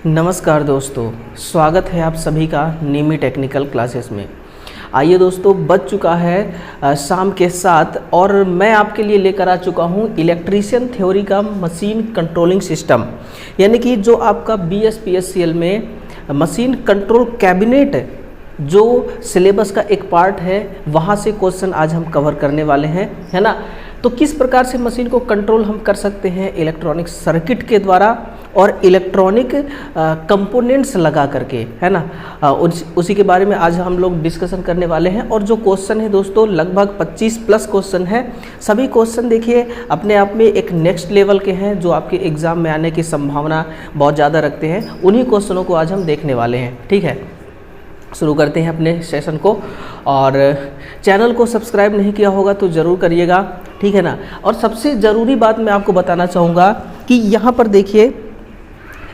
नमस्कार दोस्तों, स्वागत है आप सभी का नीमी टेक्निकल क्लासेस में। आइए दोस्तों, बज चुका है शाम के 7 और मैं आपके लिए लेकर आ चुका हूं इलेक्ट्रीशियन थ्योरी का मशीन कंट्रोलिंग सिस्टम, यानी कि जो आपका BSPSCL में मशीन कंट्रोल कैबिनेट जो सिलेबस का एक पार्ट है, वहां से क्वेश्चन आज हम कवर करने वाले हैं, है ना। तो किस प्रकार से मशीन को कंट्रोल हम कर सकते हैं इलेक्ट्रॉनिक सर्किट के द्वारा और इलेक्ट्रॉनिक कंपोनेंट्स लगा करके, है ना। उसी के बारे में आज हम लोग डिस्कशन करने वाले हैं। और जो क्वेश्चन है दोस्तों, लगभग 25 प्लस क्वेश्चन है। सभी क्वेश्चन देखिए अपने आप में एक नेक्स्ट लेवल के हैं, जो आपके एग्ज़ाम में आने की संभावना बहुत ज़्यादा रखते हैं। उन्हीं क्वेश्चनों को आज हम देखने वाले हैं, ठीक है। शुरू करते हैं अपने सेशन को। और चैनल को सब्सक्राइब नहीं किया होगा तो ज़रूर करिएगा, ठीक है ना। और सबसे ज़रूरी बात मैं आपको बताना चाहूँगा कि यहाँ पर देखिए,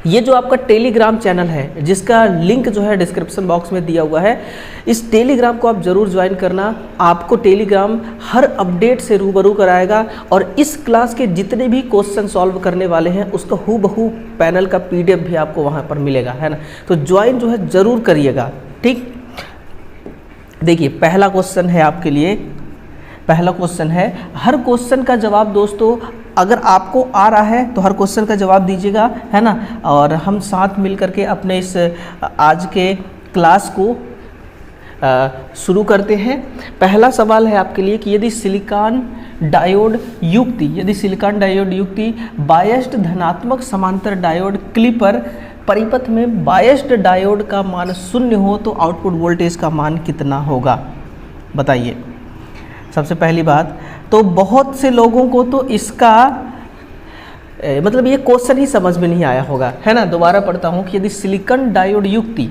ये जो आपका टेलीग्राम चैनल है, जिसका लिंक जो है डिस्क्रिप्शन बॉक्स में दिया हुआ है, इस टेलीग्राम को आप ज़रूर ज्वाइन करना। आपको टेलीग्राम हर अपडेट से रूबरू कराएगा और इस क्लास के जितने भी क्वेश्चन सॉल्व करने वाले हैं उसका हूबहू पैनल का PDF भी आपको वहाँ पर मिलेगा, है ना। तो ज्वाइन जो है ज़रूर करिएगा, ठीक। देखिए, पहला क्वेश्चन है आपके लिए। पहला क्वेश्चन है, हर क्वेश्चन का जवाब दोस्तों अगर आपको आ रहा है तो हर क्वेश्चन का जवाब दीजिएगा, है ना। और हम साथ मिल करके अपने इस आज के क्लास को शुरू करते हैं। पहला सवाल है आपके लिए कि यदि सिलिकॉन डायोड युक्ति बायस्ड धनात्मक समांतर डायोड क्लिपर परिपथ में बायस्ड डायोड का मान 0 हो तो आउटपुट वोल्टेज का मान कितना होगा, बताइए। सबसे पहली बात तो बहुत से लोगों को तो इसका मतलब ये क्वेश्चन ही समझ में नहीं आया होगा, है ना। दोबारा पढ़ता हूँ कि यदि सिलिकॉन डायोड युक्ति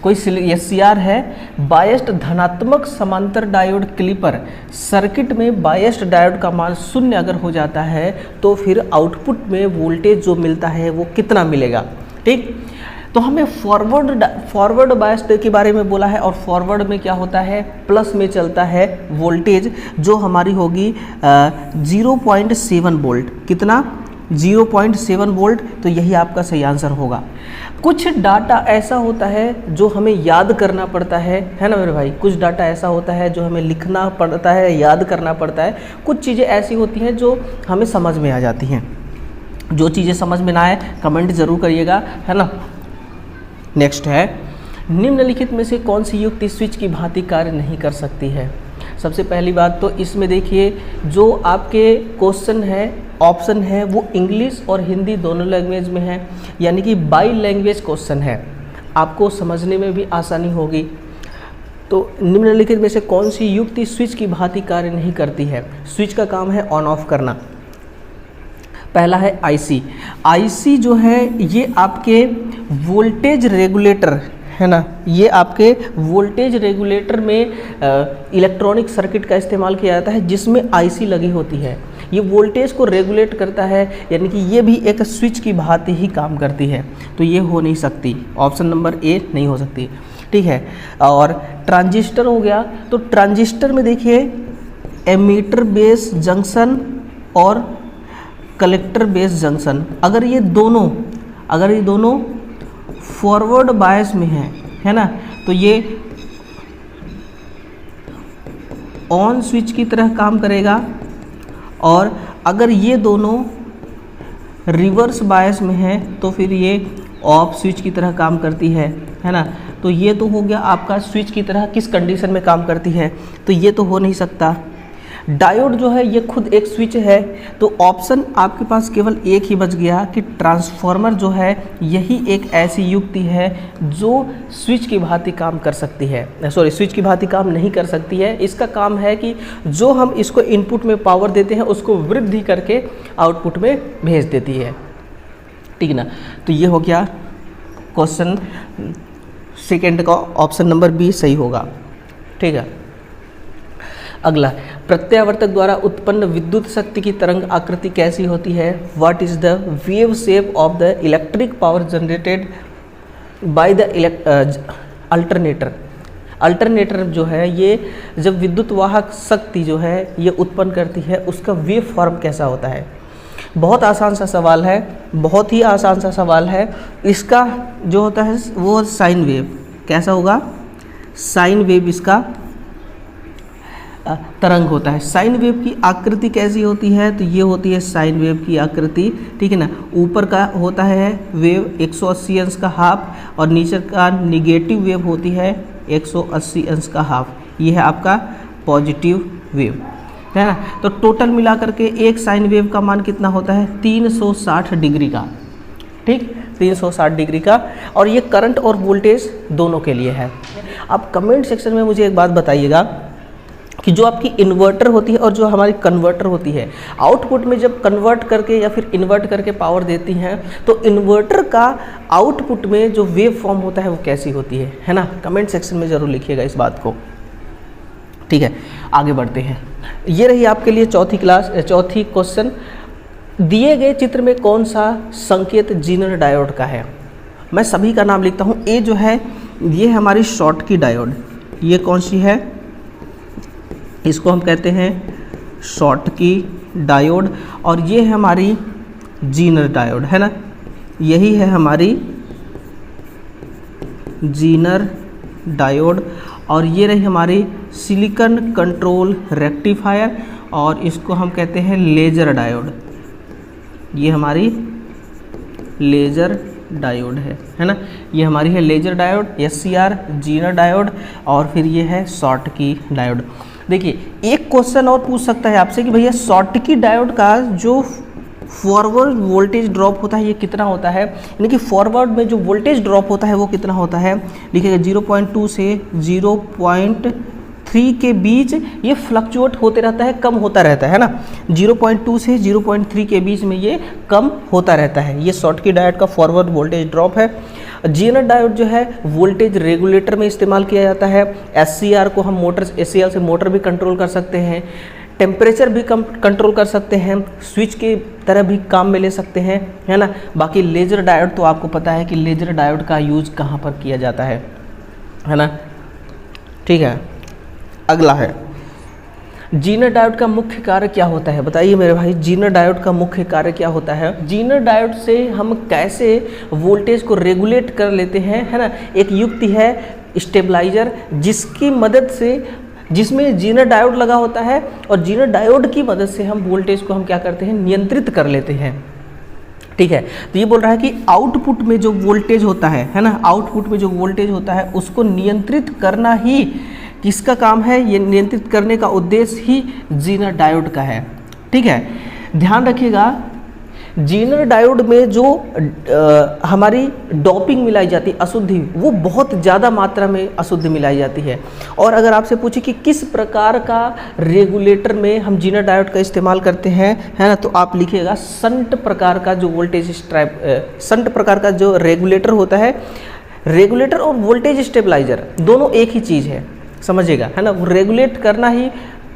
कोई SCR है, बायस्ड धनात्मक समांतर डायोड क्लिपर सर्किट में बायस्ड डायोड का मान 0 अगर हो जाता है तो फिर आउटपुट में वोल्टेज जो मिलता है वो कितना मिलेगा, ठीक। तो हमें फॉरवर्ड बायस्ड के बारे में बोला है और फॉरवर्ड में क्या होता है, प्लस में चलता है वोल्टेज, जो हमारी होगी 0.7 वोल्ट। कितना? 0.7 वोल्ट। तो यही आपका सही आंसर होगा। कुछ डाटा ऐसा होता है जो हमें याद करना पड़ता है ना मेरे भाई। कुछ डाटा ऐसा होता है जो हमें लिखना पड़ता है, याद करना पड़ता है। कुछ चीज़ें ऐसी होती हैं जो हमें समझ में आ जाती हैं। जो चीज़ें समझ में ना आए कमेंट ज़रूर करिएगा, है ना। नेक्स्ट है, निम्नलिखित में से कौन सी युक्ति स्विच की भांति कार्य नहीं कर सकती है। सबसे पहली बात तो इसमें देखिए, जो आपके क्वेश्चन है, ऑप्शन है, वो इंग्लिश और हिंदी दोनों लैंग्वेज में है, यानी कि बाई लैंग्वेज क्वेश्चन है। आपको समझने में भी आसानी होगी। तो निम्नलिखित में से कौन सी युक्ति स्विच की भांति कार्य नहीं करती है। स्विच का काम है ऑन ऑफ करना। पहला है IC जो है ये आपके वोल्टेज रेगुलेटर, है ना। ये आपके वोल्टेज रेगुलेटर में इलेक्ट्रॉनिक सर्किट का इस्तेमाल किया जाता है, जिसमें IC लगी होती है। ये वोल्टेज को रेगुलेट करता है, यानी कि ये भी एक स्विच की भांति ही काम करती है। तो ये हो नहीं सकती, ऑप्शन नंबर A नहीं हो सकती, ठीक है। और ट्रांजिस्टर हो गया, तो ट्रांजिस्टर में देखिए एमीटर बेस जंक्शन और कलेक्टर बेस जंक्शन, अगर ये दोनों फॉरवर्ड बायस में है ना, तो ये ऑन स्विच की तरह काम करेगा। और अगर ये दोनों रिवर्स बायस में है तो फिर ये ऑफ स्विच की तरह काम करती है ना। तो ये तो हो गया आपका स्विच की तरह किस कंडीशन में काम करती है, तो ये तो हो नहीं सकता। डायोड जो है ये खुद एक स्विच है, तो ऑप्शन आपके पास केवल एक ही बच गया कि ट्रांसफार्मर जो है यही एक ऐसी युक्ति है जो स्विच की भांति काम कर सकती है। स्विच की भांति काम नहीं कर सकती है। इसका काम है कि जो हम इसको इनपुट में पावर देते हैं उसको वृद्धि करके आउटपुट में भेज देती है, ठीक ना। तो ये हो गया क्वेश्चन सेकेंड का, ऑप्शन नंबर B सही होगा, ठीक है। अगला, प्रत्यावर्तक द्वारा उत्पन्न विद्युत शक्ति की तरंग आकृति कैसी होती है। What is the wave shape of the electric power generated by the alternator. Alternator जो है ये जब विद्युत वाहक शक्ति जो है ये उत्पन्न करती है, उसका वेव फॉर्म कैसा होता है। बहुत आसान सा सवाल है, बहुत ही आसान सा सवाल है। इसका जो होता है वो साइन वेव, कैसा होगा, साइन वेव इसका तरंग होता है। साइन वेव की आकृति कैसी होती है, तो ये होती है साइन वेव की आकृति, ठीक है ना। ऊपर का होता है वेव 180 अंश का हाफ, और नीचे का निगेटिव वेव होती है 180 अंश का हाफ। ये है आपका पॉजिटिव वेव, है ना। तो टोटल मिला करके एक साइन वेव का मान कितना होता है, 360 डिग्री का, ठीक, 360 डिग्री का। और ये करंट और वोल्टेज दोनों के लिए है। आप कमेंट सेक्शन में मुझे एक बात बताइएगा कि जो आपकी इन्वर्टर होती है और जो हमारी कन्वर्टर होती है, आउटपुट में जब कन्वर्ट करके या फिर इन्वर्ट करके पावर देती हैं, तो इन्वर्टर का आउटपुट में जो वेव फॉर्म होता है वो कैसी होती है ना। कमेंट सेक्शन में ज़रूर लिखिएगा इस बात को, ठीक है। आगे बढ़ते हैं। ये रही आपके लिए चौथी क्वेश्चन। दिए गए चित्र में कौन सा संकेत जीनर डायोड का है। मैं सभी का नाम लिखता हूँ। ए जो है ये हमारी शॉर्टकी डायोड, ये कौन सी है, इसको हम कहते हैं शॉर्टकी डायोड। और ये है हमारी जीनर डायोड, है ना, यही है हमारी जीनर डायोड। और ये रही हमारी सिलिकॉन कंट्रोल रेक्टिफायर, और इसको हम कहते हैं लेज़र डायोड। ये हमारी लेज़र डायोड है ना, ये हमारी है laser diode, SCR Zener diode, और फिर ये है शॉर्टकी डायोड। देखिए एक क्वेश्चन और पूछ सकता है आपसे कि भैया शॉर्टकी डायोड का जो फॉरवर्ड वोल्टेज ड्रॉप होता है ये कितना होता है, यानी कि फॉरवर्ड में जो वोल्टेज ड्रॉप होता है वो कितना होता है। लिखिएगा 0.2 से 0.3 के बीच ये फ्लक्चुएट होते रहता है, कम होता रहता है ना। 0.2 से 0.3 के बीच में ये कम होता रहता है। ये शॉर्टकी डायोड का फॉरवर्ड वोल्टेज ड्रॉप है। जीनर डायोड जो है वोल्टेज रेगुलेटर में इस्तेमाल किया जाता है। SCR को हम मोटर, SCR से मोटर भी कंट्रोल कर सकते हैं, टेम्परेचर भी कंट्रोल कर सकते हैं, स्विच के तरह भी काम में ले सकते हैं, है ना। बाकी लेज़र डायोड तो आपको पता है कि लेज़र डायोड का यूज कहाँ पर किया जाता है ना, ठीक है। अगला है जीनर डायोड का मुख्य कार्य क्या होता है। बताइए मेरे भाई, जीनर डायोड का मुख्य कार्य क्या होता है। जीनर डायोड से हम कैसे वोल्टेज को रेगुलेट कर लेते हैं, है ना। एक युक्ति है स्टेबलाइजर, जिसकी मदद से, जिसमें जीनर डायोड लगा होता है, और जीनर डायोड की मदद से हम वोल्टेज को हम क्या करते हैं, नियंत्रित कर लेते हैं, ठीक है। तो ये बोल रहा है कि आउटपुट में जो वोल्टेज होता है ना, आउटपुट में जो वोल्टेज होता है उसको नियंत्रित करना ही किसका काम है, ये नियंत्रित करने का उद्देश्य ही जीनर डायोड का है, ठीक है। ध्यान रखिएगा जीनर डायोड में जो हमारी डोपिंग मिलाई जाती है, अशुद्धि, वो बहुत ज़्यादा मात्रा में अशुद्ध मिलाई जाती है। और अगर आपसे पूछे कि किस प्रकार का रेगुलेटर में हम जीनर डायोड का इस्तेमाल करते हैं, है ना, तो आप लिखिएगा शंट प्रकार का जो वोल्टेज शंट प्रकार का जो रेगुलेटर होता है। रेगुलेटर और वोल्टेज स्टेबलाइजर दोनों एक ही चीज़ है, समझिएगा, है ना। वो रेगुलेट करना ही,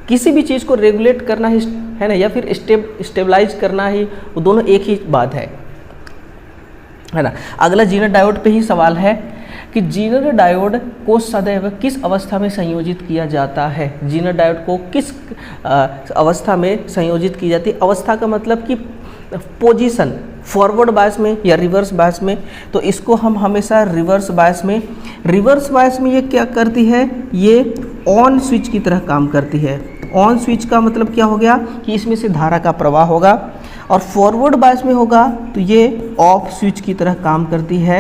किसी भी चीज़ को रेगुलेट करना ही, है ना, या फिर स्टेबलाइज करना ही, वो दोनों एक ही बात है ना। अगला जीनर डायोड पे ही सवाल है कि जीनर डायोड को सदैव किस अवस्था में संयोजित किया जाता है। जीनर डायोड को किस अवस्था में संयोजित की जाती है। अवस्था का मतलब कि पोजीशन, फॉरवर्ड बायस में या रिवर्स बायस में। तो इसको हम हमेशा रिवर्स बायस में, रिवर्स बायस में ये क्या करती है, ये ऑन स्विच की तरह काम करती है। ऑन स्विच का मतलब क्या हो गया कि इसमें से धारा का प्रवाह होगा, और फॉरवर्ड बायस में होगा तो ये ऑफ स्विच की तरह काम करती है,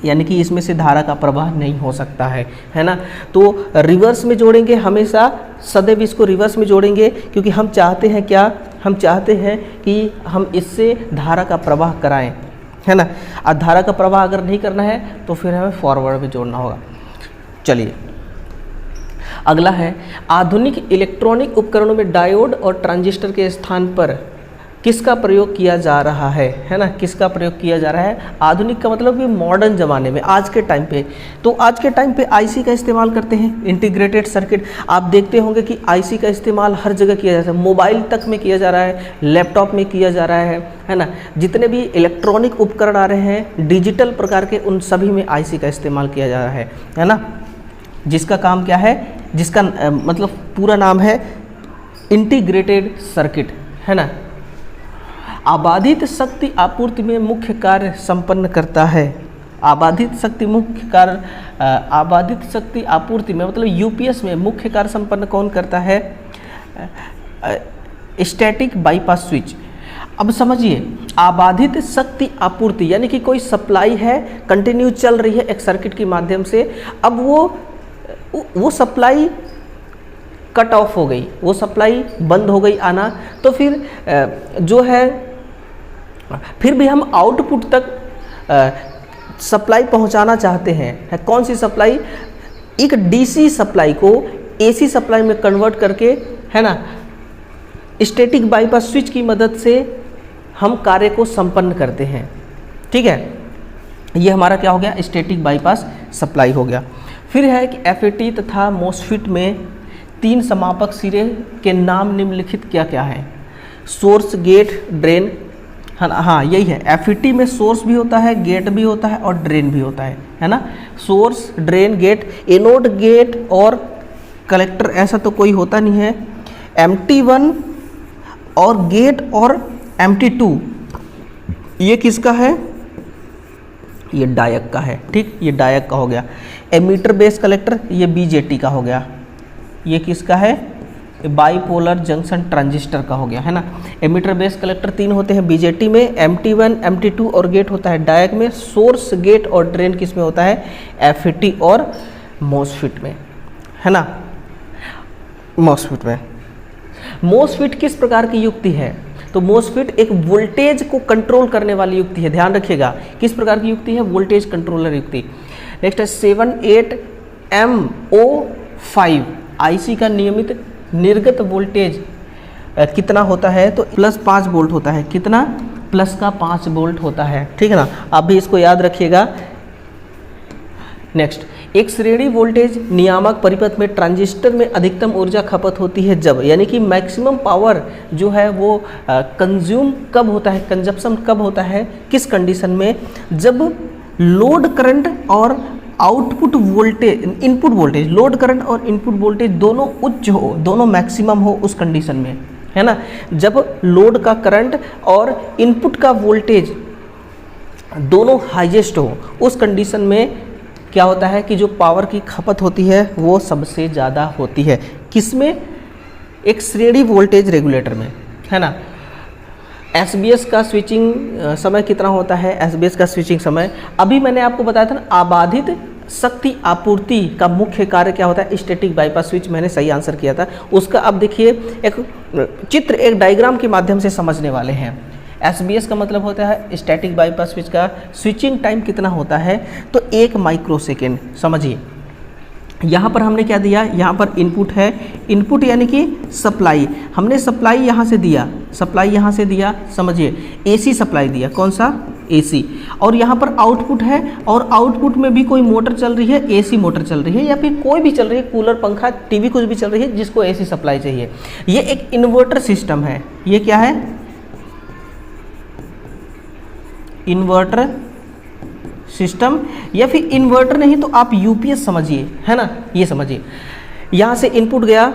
यानी कि इसमें से धारा का प्रवाह नहीं हो सकता है ना। तो रिवर्स में जोड़ेंगे, हमेशा सदैव इसको रिवर्स में जोड़ेंगे, क्योंकि हम चाहते हैं क्या, हम चाहते हैं कि हम इससे धारा का प्रवाह कराएं, है ना। और धारा का प्रवाह अगर नहीं करना है तो फिर हमें फॉरवर्ड में जोड़ना होगा। चलिए अगला है आधुनिक इलेक्ट्रॉनिक उपकरणों में डायोड और ट्रांजिस्टर के स्थान पर किसका प्रयोग किया जा रहा है ना। किसका प्रयोग किया जा रहा है। आधुनिक का मतलब कि मॉडर्न ज़माने में, आज के टाइम पे, तो आज के टाइम पे आईसी का इस्तेमाल करते हैं, इंटीग्रेटेड सर्किट। आप देखते होंगे कि आईसी का इस्तेमाल हर जगह किया जाता है, मोबाइल तक में किया जा रहा है, लैपटॉप में किया जा रहा है ना। जितने भी इलेक्ट्रॉनिक उपकरण आ रहे हैं डिजिटल प्रकार के, उन सभी में आईसी का इस्तेमाल किया जा रहा है ना। जिसका काम क्या है, जिसका मतलब पूरा नाम है इंटीग्रेटेड सर्किट, है ना। आबाधित शक्ति आपूर्ति में मुख्य कार्य संपन्न करता है। आबाधित शक्ति मुख्य कार्य आबाधित शक्ति आपूर्ति में मतलब यूपीएस में मुख्य कार्य संपन्न कौन करता है? Static bypass switch. अब समझिए, आबाधित शक्ति आपूर्ति यानी कि कोई सप्लाई है, कंटिन्यू चल रही है एक सर्किट के माध्यम से, अब वो सप्लाई कट ऑफ हो गई, वो सप्लाई बंद हो गई आना, तो फिर जो है फिर भी हम आउटपुट तक सप्लाई पहुंचाना चाहते हैं। कौन सी सप्लाई? एक डीसी सप्लाई को एसी सप्लाई में कन्वर्ट करके, है ना, स्टैटिक बाईपास स्विच की मदद से हम कार्य को संपन्न करते हैं। ठीक है, ये हमारा क्या हो गया? स्टैटिक बाईपास सप्लाई हो गया। फिर है कि एफईटी तथा मोसफिट में 3 समापक सिरे के नाम निम्नलिखित क्या क्या है? Source, gate, drain. हाँ, यही है। एफईटी में सोर्स भी होता है, गेट भी होता है और ड्रेन भी होता है ना। Source, drain, gate. Anode, gate और कलेक्टर ऐसा तो कोई होता नहीं है। MT1 और गेट और MT2 ये किसका है? ये डायक का है। ठीक, ये डायक का हो गया। एमीटर बेस कलेक्टर ये BJT का हो गया। ये किसका है? बाईपोलर जंक्शन ट्रांजिस्टर का हो गया, है ना। एमीटर बेस कलेक्टर 3 होते हैं BJT में, MT1, MT2 और गेट होता है डायक में। सोर्स, गेट और ड्रेन किस में होता है? एफईटी और मोसफिट में, है ना। मोसफिट में। मोसफिट किस प्रकार की युक्ति है? तो मोसफिट एक वोल्टेज को कंट्रोल करने वाली युक्ति है, ध्यान रखिएगा। किस प्रकार की युक्ति है? वोल्टेज कंट्रोलर युक्ति। नेक्स्ट है 78MO5 IC का नियमित निर्गत वोल्टेज कितना होता है? तो +5 वोल्ट होता है। कितना? प्लस का 5 वोल्ट होता है। ठीक है ना, आप भी इसको याद रखिएगा। नेक्स्ट, एक श्रेणी वोल्टेज नियामक परिपथ में ट्रांजिस्टर में अधिकतम ऊर्जा खपत होती है जब, यानी कि मैक्सिमम पावर जो है वो कंज्यूम कब होता है, कंजप्शन कब होता है, किस कंडीशन में? जब लोड करंट और output voltage, input voltage, load current और इनपुट वोल्टेज दोनों उच्च हो, दोनों मैक्सिमम हो उस कंडीशन में, है ना। जब लोड का करंट और इनपुट का वोल्टेज दोनों हाईएस्ट हो उस कंडीशन में क्या होता है कि जो पावर की खपत होती है वो सबसे ज़्यादा होती है। किसमें? एक श्रेणी वोल्टेज रेगुलेटर में, है ना। एसबीएस का स्विचिंग समय कितना होता है? एसबीएस का स्विचिंग समय अभी मैंने आपको बताया था ना, आबाधित शक्ति आपूर्ति का मुख्य कार्य क्या होता है? Static bypass switch. मैंने सही आंसर किया था उसका। अब देखिए एक चित्र, एक डायग्राम के माध्यम से समझने वाले हैं। एसबीएस का मतलब होता है स्टैटिक बाईपास स्विच का स्विचिंग टाइम कितना होता है? तो 1 माइक्रोसेकेंड। समझिए, यहाँ पर हमने क्या दिया? यहाँ पर इनपुट है, इनपुट यानी कि सप्लाई, हमने सप्लाई यहाँ से दिया, सप्लाई यहाँ से दिया, समझिए एसी सप्लाई दिया। कौन सा? एसी। और यहाँ पर आउटपुट है, और आउटपुट में भी कोई मोटर चल रही है, एसी मोटर चल रही है, या फिर कोई भी चल रही है, कूलर, पंखा, टीवी कुछ भी चल रही है जिसको एसी सप्लाई चाहिए। ये एक इन्वर्टर सिस्टम है। ये क्या है? इन्वर्टर सिस्टम, या फिर इन्वर्टर नहीं तो आप यूपीएस समझिए, है ना। ये समझिए, यहाँ से इनपुट गया,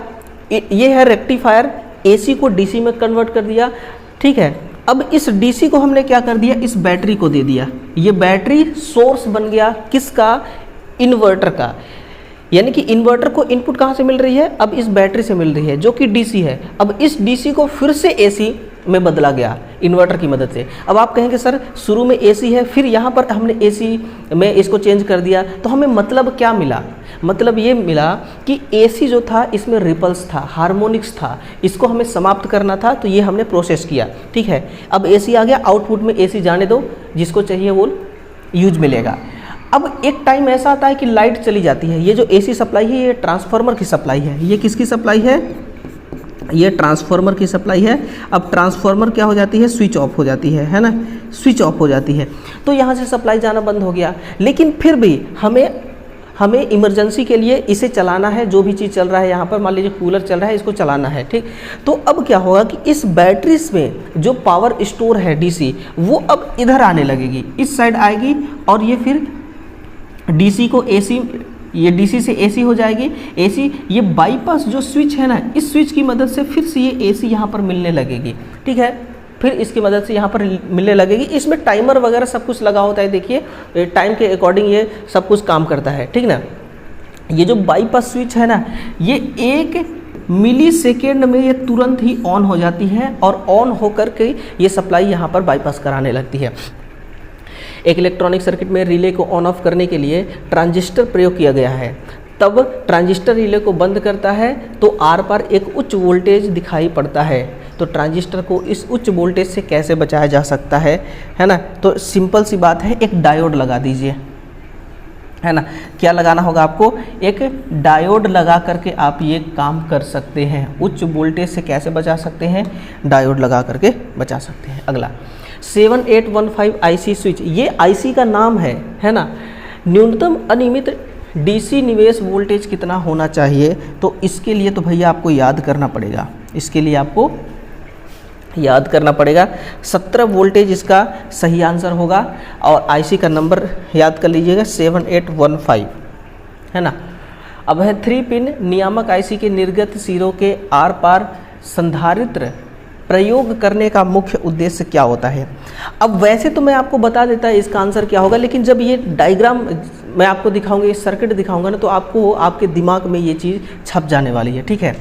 ये है रेक्टिफायर, एसी को डीसी में कन्वर्ट कर दिया। ठीक है, अब इस डीसी को हमने क्या कर दिया? इस बैटरी को दे दिया। ये बैटरी सोर्स बन गया किसका? इन्वर्टर का। यानी कि इन्वर्टर को इनपुट कहाँ से मिल रही है? अब इस बैटरी से मिल रही है जो कि डीसी है। अब इस डीसी को फिर से एसी में बदला गया इन्वर्टर की मदद से। अब आप कहेंगे सर शुरू में एसी है, फिर यहाँ पर हमने एसी में इसको चेंज कर दिया, तो हमें मतलब क्या मिला? मतलब ये मिला कि एसी जो था इसमें रिपल्स था, हार्मोनिक्स था, इसको हमें समाप्त करना था, तो ये हमने प्रोसेस किया। ठीक है, अब एसी आ गया, आउटपुट में एसी जाने दो, जिसको चाहिए वो यूज मिलेगा। अब एक टाइम ऐसा आता है कि लाइट चली जाती है। ये जो एसी सप्लाई है ये ट्रांसफार्मर की सप्लाई है। ये किसकी सप्लाई है? ये ट्रांसफार्मर की सप्लाई है। अब ट्रांसफार्मर क्या हो जाती है? स्विच ऑफ हो जाती है ना, स्विच ऑफ हो जाती है। तो यहाँ से सप्लाई जाना बंद हो गया, लेकिन फिर भी हमें इमरजेंसी के लिए इसे चलाना है। जो भी चीज़ चल रहा है यहाँ पर, मान लीजिए कूलर चल रहा है, इसको चलाना है। ठीक, तो अब क्या होगा कि इस बैटरीज में जो पावर स्टोर है डीसी, वो अब इधर आने लगेगी, इस साइड आएगी, और ये फिर डीसी को एसी, ये डीसी से एसी हो जाएगी। एसी, ये बाईपास जो स्विच है ना, इस स्विच की मदद से फिर से ये एसी यहाँ पर मिलने लगेगी। ठीक है, फिर इसकी मदद से यहाँ पर मिलने लगेगी। इसमें टाइमर वगैरह सब कुछ लगा होता है, देखिए टाइम के अकॉर्डिंग ये सब कुछ काम करता है, ठीक ना। ये जो बाईपास स्विच है ना, ये 1 मिली सेकेंड में ये तुरंत ही ऑन हो जाती है और ऑन होकर के ये सप्लाई यहाँ पर बाईपास कराने लगती है। एक इलेक्ट्रॉनिक सर्किट में रिले को ऑन ऑफ करने के लिए ट्रांजिस्टर प्रयोग किया गया है। तब ट्रांजिस्टर रिले को बंद करता है तो आर पार एक उच्च वोल्टेज दिखाई पड़ता है। तो ट्रांजिस्टर को इस उच्च वोल्टेज से कैसे बचाया जा सकता है ना। तो सिंपल सी बात है, एक डायोड लगा दीजिए, है ना। क्या लगाना होगा आपको, एक डायोड लगा करके आप ये काम कर सकते हैं। उच्च वोल्टेज से कैसे बचा सकते हैं, डायोड लगा करके बचा सकते हैं। अगला 7815 आईसी स्विच, ये आईसी का नाम है ना। न्यूनतम अनियमित डीसी निवेश वोल्टेज कितना होना चाहिए, तो इसके लिए तो भैया आपको याद करना पड़ेगा, इसके लिए आपको याद करना पड़ेगा। 17 वोल्टेज इसका सही आंसर होगा और आईसी का नंबर याद कर लीजिएगा 7815, है ना। अब है 3 पिन नियामक आईसी के निर्गत सिरों के आर पार संधारित्र प्रयोग करने का मुख्य उद्देश्य क्या होता है। अब वैसे तो मैं आपको बता देता है इसका आंसर क्या होगा, लेकिन जब ये डायग्राम मैं आपको दिखाऊंगा, ये सर्किट दिखाऊंगा ना, तो आपको आपके दिमाग में ये चीज़ छप जाने वाली है, ठीक है।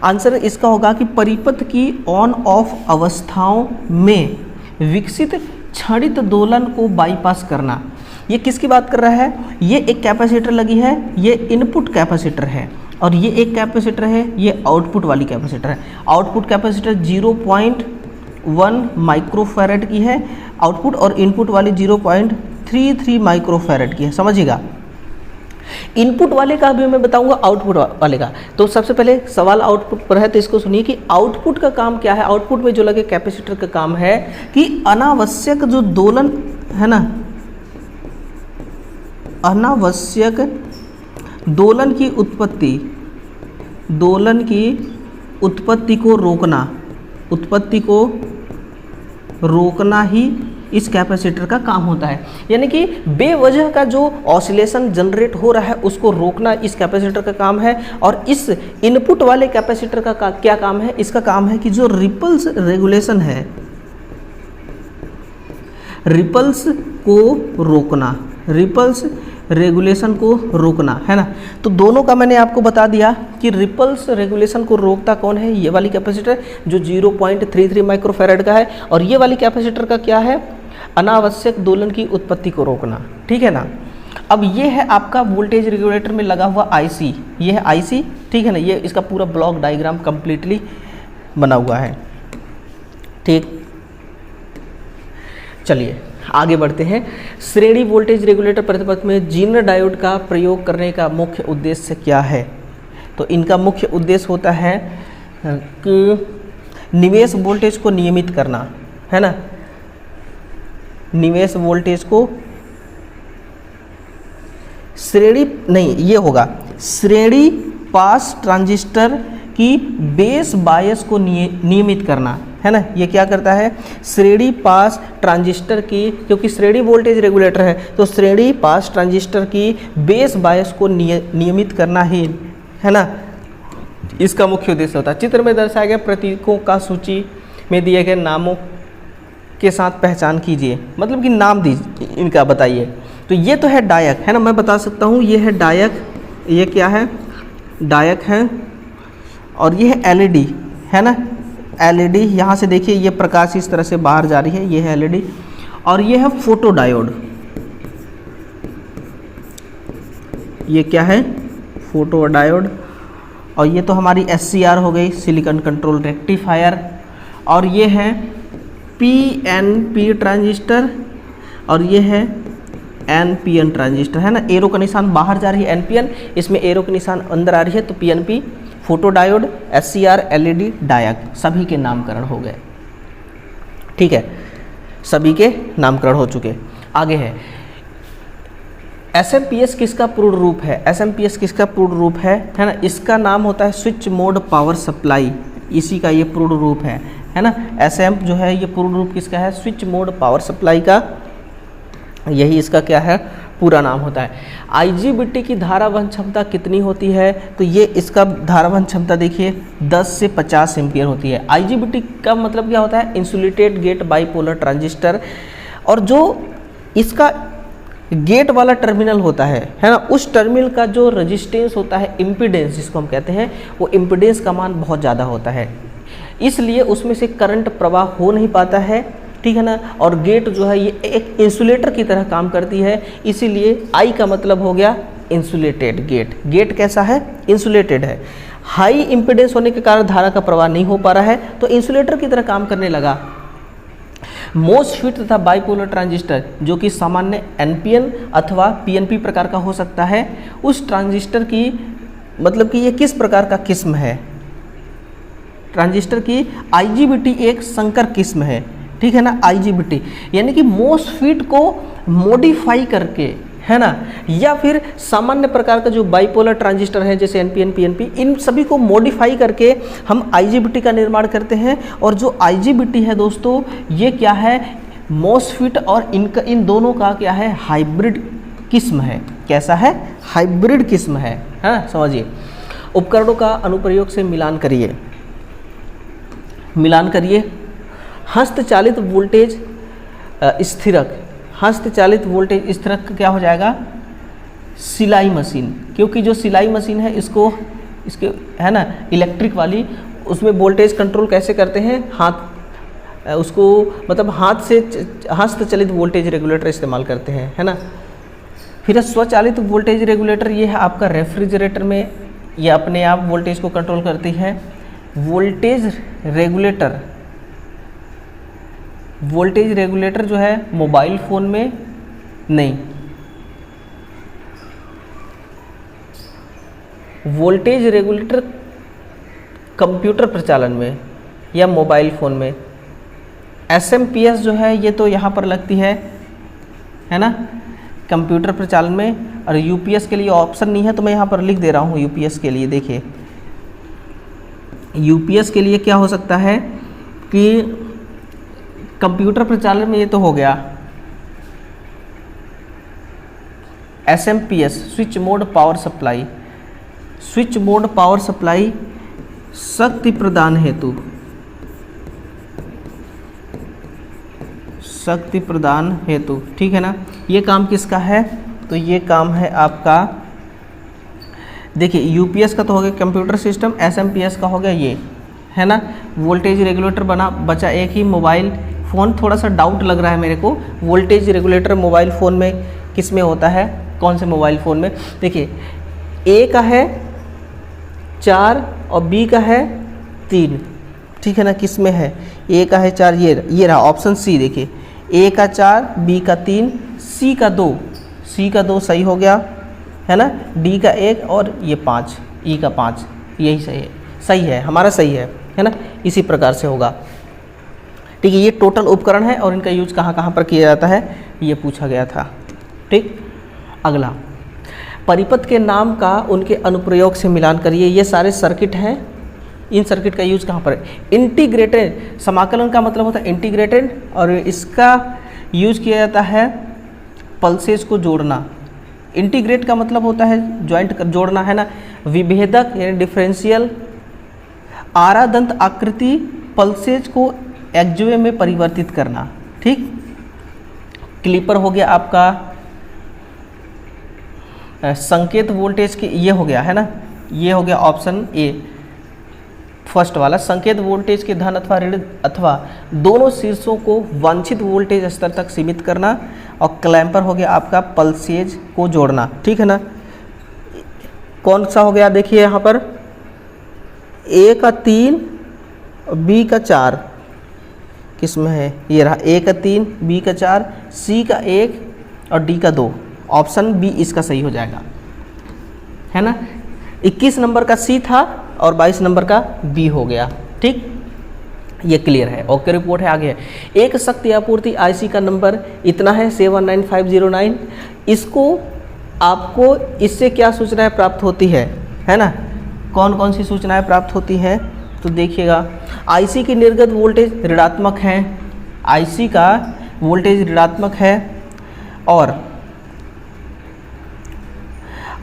आंसर इसका होगा कि परिपथ की ऑन ऑफ अवस्थाओं में विकसित क्षणित दोलन को बाईपास करना। ये किसकी बात कर रहा है, ये एक कैपेसिटर लगी है, ये इनपुट कैपेसिटर है और ये एक कैपेसिटर है, ये आउटपुट वाली कैपेसिटर है। आउटपुट कैपेसिटर 0.1 माइक्रोफैरड की है आउटपुट और इनपुट वाली 0.33 माइक्रोफैरड की है, समझिएगा। इनपुट वाले का भी मैं बताऊंगा आउटपुट वाले का। तो सबसे पहले सवाल आउटपुट पर है, तो इसको सुनिए कि आउटपुट का काम क्या है। आउटपुट में जो लगे कैपेसिटर का काम है कि अनावश्यक जो दोलन है ना, अनावश्यक दोलन की उत्पत्ति को रोकना ही इस कैपेसिटर का काम होता है। यानी कि बेवजह का जो ऑसिलेशन जनरेट हो रहा है उसको रोकना इस कैपेसिटर का काम है। और इस इनपुट वाले कैपेसिटर का क्या काम है, इसका काम है कि जो रिपल्स रेगुलेशन है, रिपल्स को रोकना, रिपल्स रेगुलेशन को रोकना, है ना। तो दोनों का मैंने आपको बता दिया कि रिपल्स रेगुलेशन को रोकता कौन है, ये वाली कैपेसिटर जो 0.33 माइक्रोफैरड का है, और ये वाली कैपेसिटर का क्या है, अनावश्यक दोलन की उत्पत्ति को रोकना, ठीक है ना। अब ये है आपका वोल्टेज रेगुलेटर में लगा हुआ आईसी, ये है आईसी, ठीक है ना। ये इसका पूरा ब्लॉक डायग्राम कंप्लीटली बना हुआ है, ठीक। चलिए आगे बढ़ते हैं। श्रेणी वोल्टेज रेगुलेटर प्रतिपथ में जीर्ण डायोड का प्रयोग करने का मुख्य उद्देश्य क्या है। तो इनका मुख्य उद्देश्य होता है कि निवेश वोल्टेज को नियमित करना, है ना। निवेश वोल्टेज को श्रेणी नहीं, ये होगा श्रेणी पास ट्रांजिस्टर की बेस बायस को नियमित करना, है ना। ये क्या करता है, श्रेणी पास ट्रांजिस्टर की, क्योंकि श्रेणी वोल्टेज रेगुलेटर है तो श्रेणी पास ट्रांजिस्टर की बेस बायस को नियमित करना ही, है ना, इसका मुख्य उद्देश्य होता है। चित्र में दर्शाए गए प्रतीकों का सूची में दिए गए नामों के साथ पहचान कीजिए, मतलब कि नाम दीजिए इनका, बताइए। तो ये तो है डायक, है ना, मैं बता सकता हूँ ये है डायक, ये क्या है, डायक है, और ये है एलईडी, है ना। एलईडी यहाँ से देखिए ये प्रकाश इस तरह से बाहर जा रही है, ये है एलईडी, और ये है फोटो डायोड, ये क्या है, फोटो डायोड, और ये तो हमारी एससीआर हो गई, सिलिकॉन कंट्रोल रेक्टिफायर, और ये है पीएनपी ट्रांजिस्टर, और ये है एनपीएन ट्रांजिस्टर, है ना। एरो का निशान बाहर जा रही है एनपीएन, इसमें एरो का निशान अंदर आ रही है तो PNP, photo diode, SCR, LED, diac, सभी के नामकरण हो गए, ठीक है, सभी के नामकरण हो चुके। आगे है एसएमपीएस किसका पूर्ण रूप है। एसएमपीएस किसका पूर्ण रूप है ना। इसका नाम होता है स्विच मोड पावर सप्लाई, इसी का ये पूर्ण रूप है ना। एसएम जो है ये पूर्ण रूप किसका है, स्विच मोड पावर सप्लाई का, यही इसका क्या है, पूरा नाम होता है। IGBT की धारा वहन क्षमता कितनी होती है, तो ये इसका धारा वहन क्षमता देखिए 10 से 50 एम्पियर होती है। IGBT का मतलब क्या होता है, इंसुलेटेड गेट बाइपोलर ट्रांजिस्टर। और जो इसका गेट वाला टर्मिनल होता है ना, उस टर्मिनल का जो रेजिस्टेंस होता है, इम्पीडेंस जिसको हम कहते हैं, वो इम्पीडेंस का मान बहुत ज़्यादा होता है, इसलिए उसमें से करंट प्रवाह हो नहीं पाता है, ठीक है ना। और गेट जो है ये एक इंसुलेटर की तरह काम करती है, इसीलिए आई का मतलब हो गया इंसुलेटेड गेट। गेट कैसा है, इंसुलेटेड है। हाई इम्पीडेंस होने के कारण धारा का प्रवाह नहीं हो पा रहा है, तो इंसुलेटर की तरह काम करने लगा। मोसफेट तथा बाइपोलर ट्रांजिस्टर जो कि सामान्य एनपीएन अथवा पीएनपी प्रकार का हो सकता है, उस ट्रांजिस्टर की मतलब कि ये किस प्रकार का किस्म है, ट्रांजिस्टर की IGBT एक संकर किस्म है, ठीक है ना। IGBT यानी कि मोसफेट को मॉडिफाई करके, है ना, या फिर सामान्य प्रकार का जो बाइपोलर ट्रांजिस्टर है जैसे एनपीएन पीएनपी, इन सभी को मॉडिफाई करके हम IGBT का निर्माण करते हैं। और जो IGBT है दोस्तों, ये क्या है, मोसफेट और इन दोनों का क्या है, हाइब्रिड किस्म है। कैसा है, हाइब्रिड किस्म है ना। समझिए, उपकरणों का अनुप्रयोग से मिलान करिए। हस्तचालित वोल्टेज स्थिरक, हस्तचालित वोल्टेज स्थिरक क्या हो जाएगा, सिलाई मशीन। क्योंकि जो सिलाई मशीन है इसके है ना इलेक्ट्रिक वाली, उसमें वोल्टेज कंट्रोल कैसे करते हैं, हाथ उसको मतलब हाथ से हस्तचालित वोल्टेज रेगुलेटर इस्तेमाल करते हैं, है ना। फिर स्वचालित वोल्टेज रेगुलेटर, ये है आपका रेफ्रिजरेटर में, ये अपने आप वोल्टेज को कंट्रोल करती है। वोल्टेज रेगुलेटर जो है मोबाइल फ़ोन में नहीं, वोल्टेज रेगुलेटर कंप्यूटर प्रचालन में या मोबाइल फ़ोन में। SMPS जो है ये तो यहाँ पर लगती है ना, कंप्यूटर प्रचालन में। और UPS के लिए ऑप्शन नहीं है, तो मैं यहाँ पर लिख दे रहा हूँ UPS के लिए। देखिए UPS के लिए क्या हो सकता है कि कंप्यूटर प्रचालन में ये तो हो गया SMPS, switch mode power supply. Switch mode power supply शक्ति प्रदान हेतु, ठीक है ना। ये काम किसका है, तो ये काम है आपका, देखिए UPS का तो हो गया कंप्यूटर सिस्टम, SMPS का हो गया ये, है ना। वोल्टेज रेगुलेटर बचा एक ही, मोबाइल फ़ोन। थोड़ा सा डाउट लग रहा है मेरे को, वोल्टेज रेगुलेटर मोबाइल फ़ोन में किस में होता है, कौन से मोबाइल फ़ोन में। देखिए A का है 4 और B का है 3, ठीक है ना। किस में है, A का है 4, ये रहा ऑप्शन C। देखिए A का 4, B का 3, C का 2 सही हो गया, है ना। D का 1 और ये 5, E का 5, यही सही है हमारा, सही है ना। इसी प्रकार से होगा, ठीक है। ये टोटल उपकरण है और इनका यूज कहाँ पर किया जाता है, ये पूछा गया था, ठीक। अगला, परिपथ के नाम का उनके अनुप्रयोग से मिलान करिए। ये सारे सर्किट हैं, इन सर्किट का यूज कहाँ पर है, इंटीग्रेटेड। समाकलन का मतलब होता है इंटीग्रेटेड, और इसका यूज किया जाता है पल्सेस को जोड़ना। इंटीग्रेट का मतलब होता है ज्वाइंट जोड़ना, है ना। विभेदक यानी डिफरेंशियल, आरादंत आकृति पल्सेज को एक्जुए में परिवर्तित करना, ठीक। क्लिपर हो गया आपका संकेत वोल्टेज की, ये हो गया, है ना। ये हो गया ऑप्शन A फर्स्ट वाला, संकेत वोल्टेज के धन अथवा ऋण अथवा दोनों शीर्षों को वांछित वोल्टेज स्तर तक सीमित करना। और क्लैंपर हो गया आपका पल्सेज को जोड़ना, ठीक है ना। कौन सा हो गया, देखिए यहाँ पर A का 3 और B का 4 किस में है, ये रहा A का 3, B का 4, C का 1 और D का 2। ऑप्शन B इसका सही हो जाएगा, है ना। 21 नंबर का C था और 22 नंबर का B हो गया, ठीक। ये क्लियर है, ओके रिपोर्ट है। आगे है एक शक्ति आपूर्ति IC का नंबर इतना है 79509। इसको आपको इससे क्या सूचनाएं प्राप्त होती है ना, कौन कौन सी सूचनाएं प्राप्त होती हैं, तो देखिएगा IC की निर्गत वोल्टेज ऋणात्मक है, IC का वोल्टेज ऋणात्मक है, और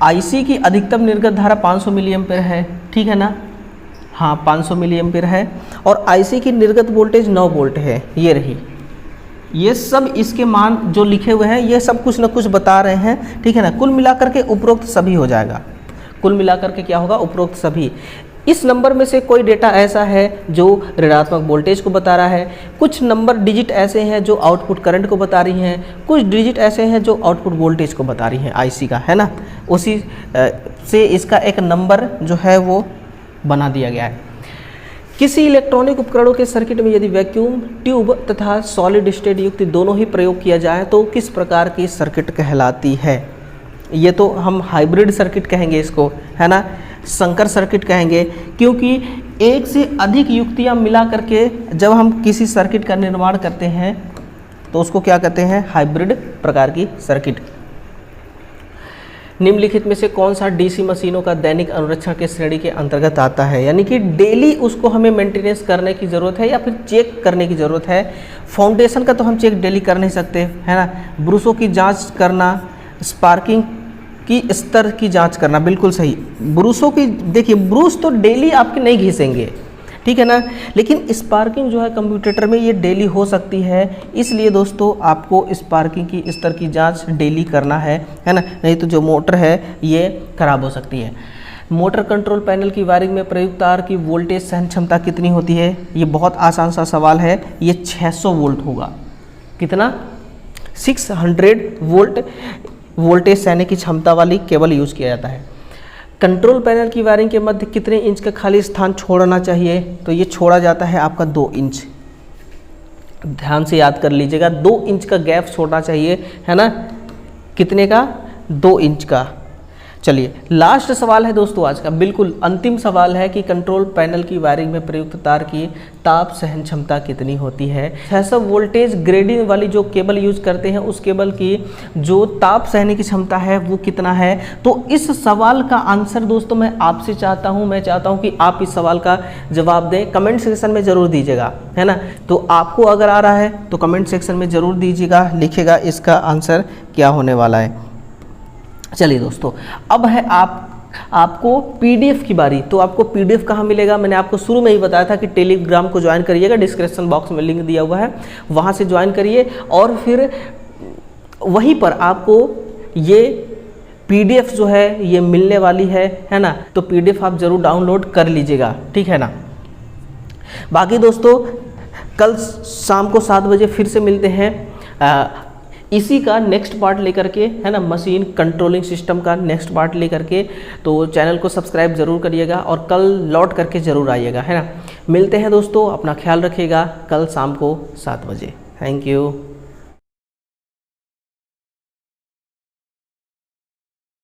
आईसी की अधिकतम निर्गत धारा 500 मिली एम्पीयर है, ठीक है ना, हाँ 500 मिली एम्पीयर है। और आईसी की निर्गत वोल्टेज 9 वोल्ट है, ये रही। ये सब इसके मान जो लिखे हुए हैं ये सब कुछ ना कुछ बता रहे हैं, ठीक है ना। कुल मिलाकर के उपरोक्त सभी हो जाएगा, कुल मिलाकर के क्या होगा, उपरोक्त सभी। इस नंबर में से कोई डेटा ऐसा है जो ऋणात्मक वोल्टेज को बता रहा है, कुछ नंबर डिजिट ऐसे हैं जो आउटपुट करंट को बता रही हैं, कुछ डिजिट ऐसे हैं जो आउटपुट वोल्टेज को बता रही हैं आईसी का, है ना। उसी से इसका एक नंबर जो है वो बना दिया गया है। किसी इलेक्ट्रॉनिक उपकरणों के सर्किट में यदि वैक्यूम ट्यूब तथा सॉलिड स्टेट युक्त दोनों ही प्रयोग किया जाए तो किस प्रकार की सर्किट कहलाती है। ये तो हम हाइब्रिड सर्किट कहेंगे इसको, है ना, संकर सर्किट कहेंगे, क्योंकि एक से अधिक युक्तियां मिला करके जब हम किसी सर्किट का निर्माण करते हैं तो उसको क्या कहते हैं, हाइब्रिड प्रकार की सर्किट। निम्नलिखित में से कौन सा डीसी मशीनों का दैनिक अनुरक्षण के श्रेणी के अंतर्गत आता है, यानी कि डेली उसको हमें मेंटेनेंस करने की ज़रूरत है या फिर चेक करने की ज़रूरत है। फाउंडेशन का तो हम चेक डेली कर नहीं सकते, है ना। ब्रूसों की जांच करना, स्पार्किंग की स्तर की जांच करना, बिल्कुल सही। ब्रूसों की, देखिए ब्रूस तो डेली आपके नहीं घिसेंगे, ठीक है ना, लेकिन स्पार्किंग जो है कंप्यूटर में ये डेली हो सकती है, इसलिए दोस्तों आपको स्पार्किंग की स्तर की जांच डेली करना है ना, नहीं तो जो मोटर है ये खराब हो सकती है। मोटर कंट्रोल पैनल की वायरिंग में प्रयुक्त तार की वोल्टेज सहन क्षमता कितनी होती है, ये बहुत आसान सा सवाल है, ये 600 वोल्ट होगा। कितना, 600 वोल्ट वोल्टेज सहने की क्षमता वाली केबल यूज़ किया जाता है। कंट्रोल पैनल की वायरिंग के मध्य कितने इंच का खाली स्थान छोड़ना चाहिए, तो ये छोड़ा जाता है आपका 2 इंच। ध्यान से याद कर लीजिएगा, 2 इंच का गैप छोड़ना चाहिए, है ना। कितने का, 2 इंच का। चलिए लास्ट सवाल है दोस्तों आज का, बिल्कुल अंतिम सवाल है कि कंट्रोल पैनल की वायरिंग में प्रयुक्त तार की ताप सहन क्षमता कितनी होती है। 600 वोल्टेज ग्रेडिंग वाली जो केबल यूज करते हैं उस केबल की जो ताप सहने की क्षमता है वो कितना है। तो इस सवाल का आंसर दोस्तों मैं आपसे चाहता हूं, मैं चाहता हूं कि आप इस सवाल का जवाब दें, कमेंट सेक्शन में ज़रूर दीजिएगा, है ना। तो आपको अगर आ रहा है तो कमेंट सेक्शन में ज़रूर दीजिएगा, लिखिएगा इसका आंसर क्या होने वाला है। चलिए दोस्तों, अब है आपको पीडीएफ की बारी। तो आपको पीडीएफ कहाँ मिलेगा, मैंने आपको शुरू में ही बताया था कि टेलीग्राम को ज्वाइन करिएगा, डिस्क्रिप्शन बॉक्स में लिंक दिया हुआ है, वहाँ से ज्वाइन करिए और फिर वहीं पर आपको ये पीडीएफ जो है ये मिलने वाली है ना। तो पीडीएफ आप ज़रूर डाउनलोड कर लीजिएगा, ठीक है ना। बाकी दोस्तों कल शाम को 7 बजे फिर से मिलते हैं इसी का नेक्स्ट पार्ट लेकर के, है ना, मशीन कंट्रोलिंग सिस्टम का नेक्स्ट पार्ट लेकर के। तो चैनल को सब्सक्राइब ज़रूर करिएगा और कल लौट करके ज़रूर आइएगा, है ना। मिलते हैं दोस्तों, अपना ख्याल रखिएगा, कल शाम को 7 बजे। Thank you.